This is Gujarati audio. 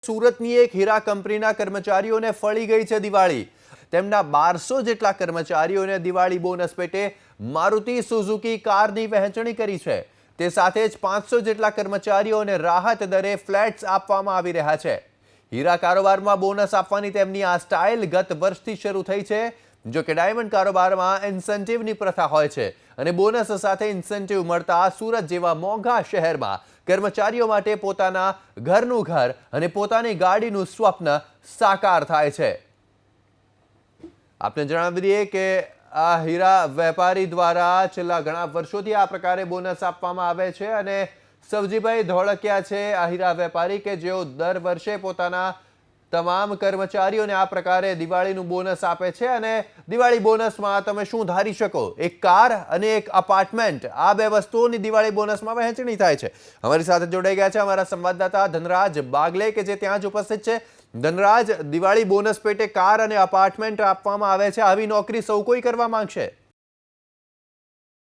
સુરતની એક હીરા કંપનીના કર્મચારીઓને ફળી ગઈ છે દિવાળી। તેમના 1200 જેટલા કર્મચારીઓને દિવાળી બોનસ પેટે મારુતિ સુઝુકી કારની વહેંચણી કરી છે। તે સાથે જ 500 જેટલા કર્મચારીઓને રાહત દરે ફ્લેટ્સ આપવામાં આવી રહ્યા છે। હીરા કારોબારમાં બોનસ આપવાની તેમની આ સ્ટાઇલ ગત વર્ષથી શરૂ થઈ છે। જો કે ડાયમંડ કારોબારમાં ઇન્સેન્ટિવની પ્રથા હોય છે અને બોનસ સાથે ઇન્સેન્ટિવ મળતા સુરત જેવા મોંઘા શહેરમાં કર્મચારીઓ માટે પોતાના ઘરનું ઘર અને પોતાની ગાડીનું સ્વપ્ન સાકાર થાય છે। આપને જણાવી દઈએ કે આ હીરા વેપારી દ્વારા છેલ્લા ઘણા વર્ષોથી આ પ્રકારે બોનસ આપવામાં આવે છે અને સવજીભાઈ ધોળકિયા છે આ હીરા વેપારી કે જેઓ દર વર્ષે પોતાના તમામ કર્મચારીઓને આ પ્રકારે દિવાળીનું બોનસ આપે છે અને દિવાળી બોનસમાં તમે શું ધારી શકો, એક કાર અને એક અપાર્ટમેન્ટ, આ બે વસ્તુઓની દિવાળી બોનસમાં વહેંચણી થાય છે। અમારી સાથે જોડાઈ ગયા છે અમારા સંવાદદાતા ધનરાજ બાગલે કે જે ત્યાં જ ઉપસ્થિત છે। ધનરાજ, દિવાળી બોનસ પેટે કાર અને અપાર્ટમેન્ટ આપવામાં આવે છે, આવી નોકરી સૌ કોઈ કરવા માંગશે?